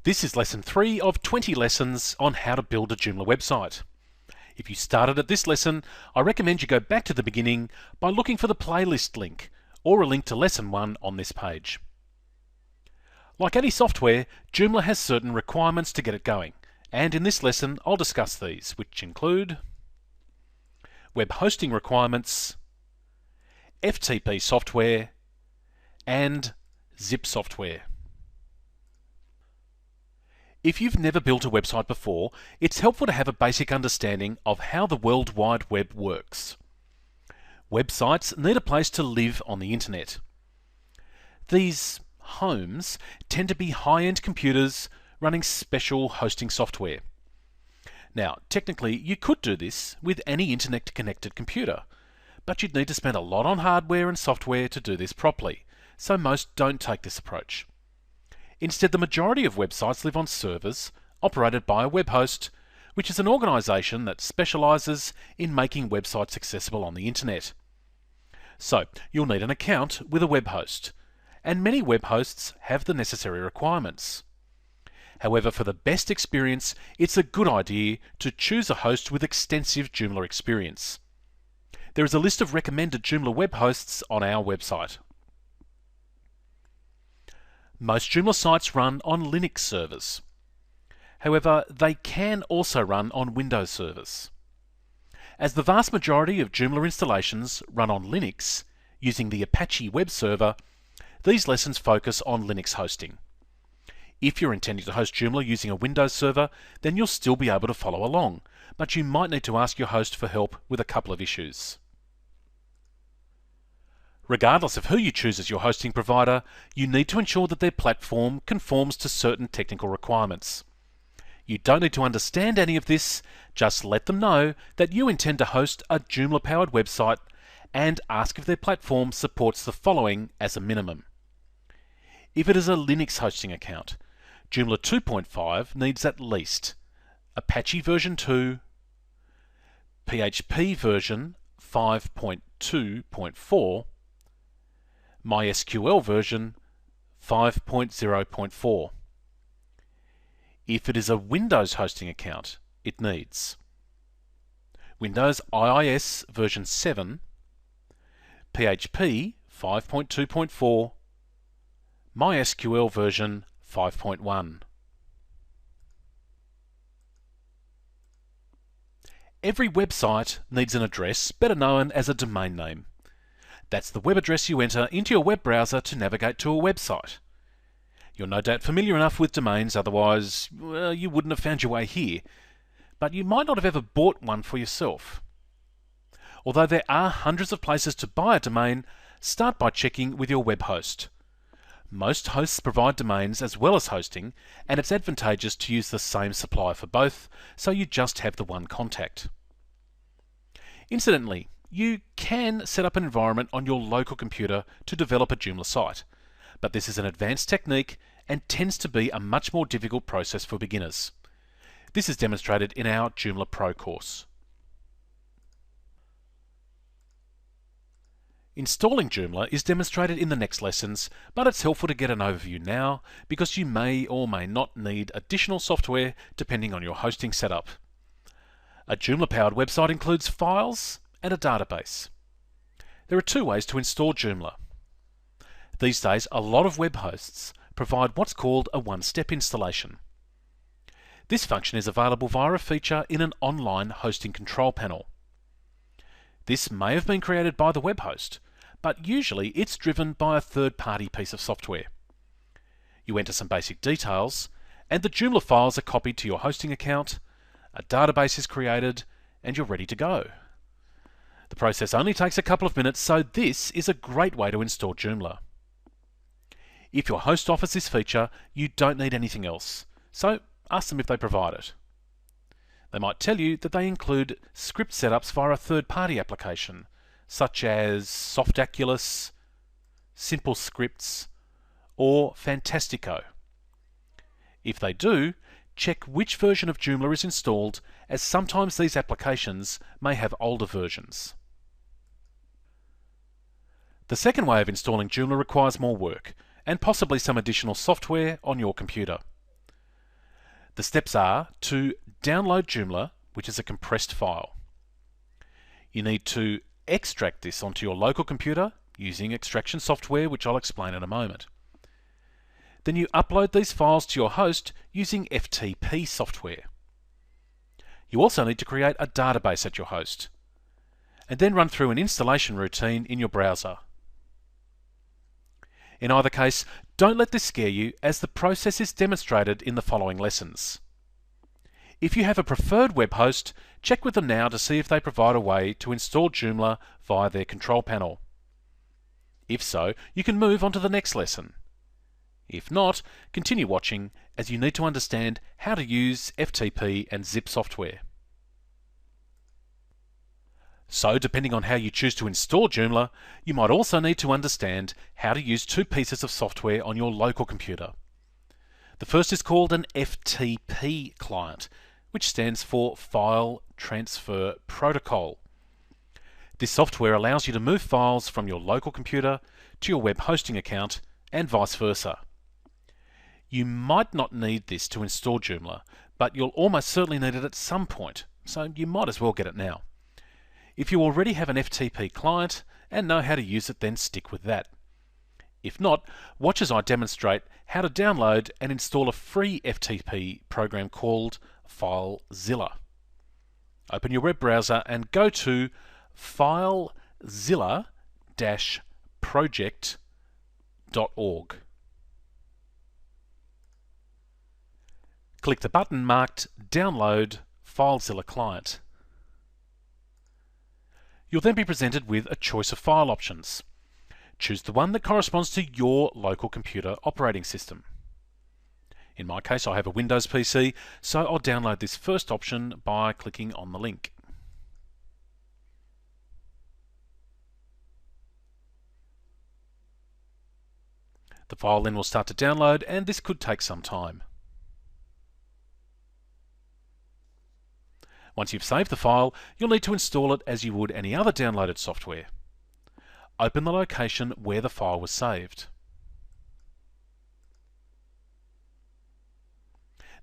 This is lesson 3 of 20 lessons on how to build a Joomla website. If you started at this lesson, I recommend you go back to the beginning by looking for the playlist link or a link to lesson 1 on this page. Like any software, Joomla has certain requirements to get it going, and in this lesson I'll discuss these, which include web hosting requirements, FTP software, and zip software. If you've never built a website before, it's helpful to have a basic understanding of how the World Wide Web works. Websites need a place to live on the internet. These homes tend to be high-end computers running special hosting software. Now, technically, you could do this with any internet-connected computer, but you'd need to spend a lot on hardware and software to do this properly, so most don't take this approach. Instead, the majority of websites live on servers operated by a web host, which is an organisation that specialises in making websites accessible on the internet. So, you'll need an account with a web host, and many web hosts have the necessary requirements. However, for the best experience, it's a good idea to choose a host with extensive Joomla experience. There is a list of recommended Joomla web hosts on our website. Most Joomla sites run on Linux servers. However, they can also run on Windows servers. As the vast majority of Joomla installations run on Linux, using the Apache web server, these lessons focus on Linux hosting. If you're intending to host Joomla using a Windows server, then you'll still be able to follow along, but you might need to ask your host for help with a couple of issues. Regardless of who you choose as your hosting provider, you need to ensure that their platform conforms to certain technical requirements. You don't need to understand any of this, just let them know that you intend to host a Joomla-powered website and ask if their platform supports the following as a minimum. If it is a Linux hosting account, Joomla 2.5 needs at least Apache version 2, PHP version 5.2.4, MySQL version 5.0.4. If it is a Windows hosting account, it needs Windows IIS version 7, PHP 5.2.4, MySQL version 5.1. Every website needs an address, better known as a domain name. That's the web address you enter into your web browser to navigate to a website. You're no doubt familiar enough with domains, otherwise, you wouldn't have found your way here. But you might not have ever bought one for yourself. Although there are hundreds of places to buy a domain, start by checking with your web host. Most hosts provide domains as well as hosting, and it's advantageous to use the same supplier for both, so you just have the one contact. Incidentally, you can set up an environment on your local computer to develop a Joomla site, but this is an advanced technique and tends to be a much more difficult process for beginners. This is demonstrated in our Joomla Pro course. Installing Joomla is demonstrated in the next lessons, but it's helpful to get an overview now because you may or may not need additional software depending on your hosting setup. A Joomla-powered website includes files and a database. There are two ways to install Joomla. These days, a lot of web hosts provide what's called a one-step installation. This function is available via a feature in an online hosting control panel. This may have been created by the web host, but usually it's driven by a third-party piece of software. You enter some basic details, and the Joomla files are copied to your hosting account, a database is created, and you're ready to go. The process only takes a couple of minutes, so this is a great way to install Joomla. If your host offers this feature, you don't need anything else, so ask them if they provide it. They might tell you that they include script setups via a third-party application, such as Softaculous, Simple Scripts, or Fantastico. If they do, check which version of Joomla is installed, as sometimes these applications may have older versions. The second way of installing Joomla requires more work, and possibly some additional software on your computer. The steps are to download Joomla, which is a compressed file. You need to extract this onto your local computer using extraction software, which I'll explain in a moment. Then you upload these files to your host using FTP software. You also need to create a database at your host, and then run through an installation routine in your browser. In either case, don't let this scare you, as the process is demonstrated in the following lessons. If you have a preferred web host, check with them now to see if they provide a way to install Joomla via their control panel. If so, you can move on to the next lesson. If not, continue watching, as you need to understand how to use FTP and zip software. So, depending on how you choose to install Joomla, you might also need to understand how to use two pieces of software on your local computer. The first is called an FTP client, which stands for File Transfer Protocol. This software allows you to move files from your local computer to your web hosting account and vice versa. You might not need this to install Joomla, but you'll almost certainly need it at some point, so you might as well get it now. If you already have an FTP client and know how to use it, then stick with that. If not, watch as I demonstrate how to download and install a free FTP program called FileZilla. Open your web browser and go to filezilla-project.org. Click the button marked Download FileZilla Client. You'll then be presented with a choice of file options. Choose the one that corresponds to your local computer operating system. In my case, I have a Windows PC, so I'll download this first option by clicking on the link. The file then will start to download, and this could take some time. Once you've saved the file, you'll need to install it as you would any other downloaded software. Open the location where the file was saved.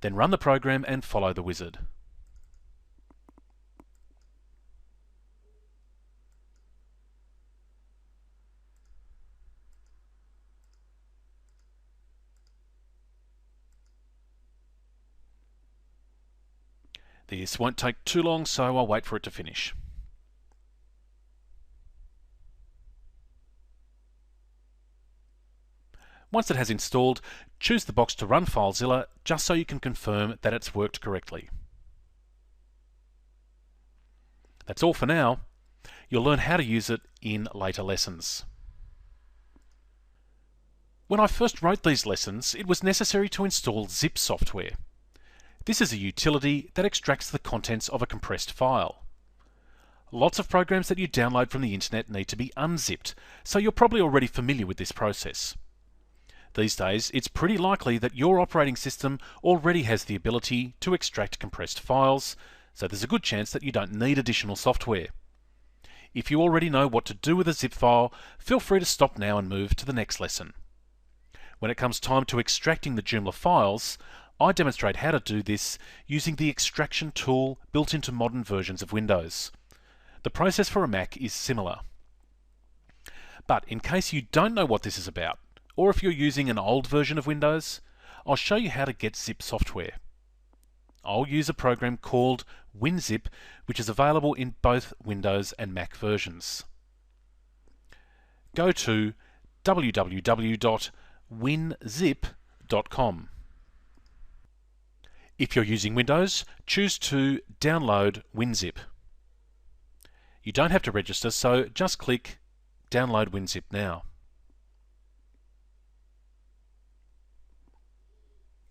Then run the program and follow the wizard. This won't take too long, so I'll wait for it to finish. Once it has installed, choose the box to run FileZilla just so you can confirm that it's worked correctly. That's all for now. You'll learn how to use it in later lessons. When I first wrote these lessons, it was necessary to install zip software. This is a utility that extracts the contents of a compressed file. Lots of programs that you download from the internet need to be unzipped, so you're probably already familiar with this process. These days, it's pretty likely that your operating system already has the ability to extract compressed files, so there's a good chance that you don't need additional software. If you already know what to do with a zip file, feel free to stop now and move to the next lesson. When it comes time to extracting the Joomla files, I demonstrate how to do this using the extraction tool built into modern versions of Windows. The process for a Mac is similar. But in case you don't know what this is about, or if you're using an old version of Windows, I'll show you how to get zip software. I'll use a program called WinZip, which is available in both Windows and Mac versions. Go to www.winzip.com. If you're using Windows, choose to download WinZip. You don't have to register, so just click Download WinZip now.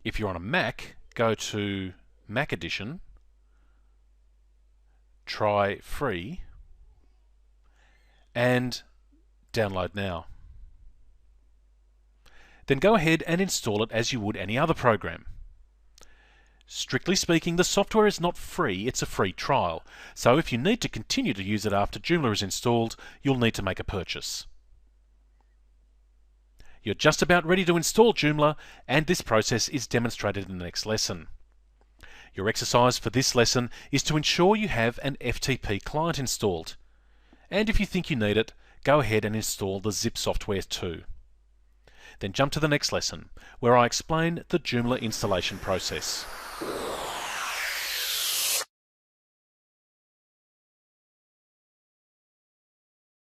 If you're on a Mac, go to Mac Edition, try free, and download now. Then go ahead and install it as you would any other program. Strictly speaking, the software is not free, it's a free trial, so if you need to continue to use it after Joomla is installed, you'll need to make a purchase. You're just about ready to install Joomla, and this process is demonstrated in the next lesson. Your exercise for this lesson is to ensure you have an FTP client installed. And if you think you need it, go ahead and install the zip software too. Then jump to the next lesson, where I explain the Joomla installation process.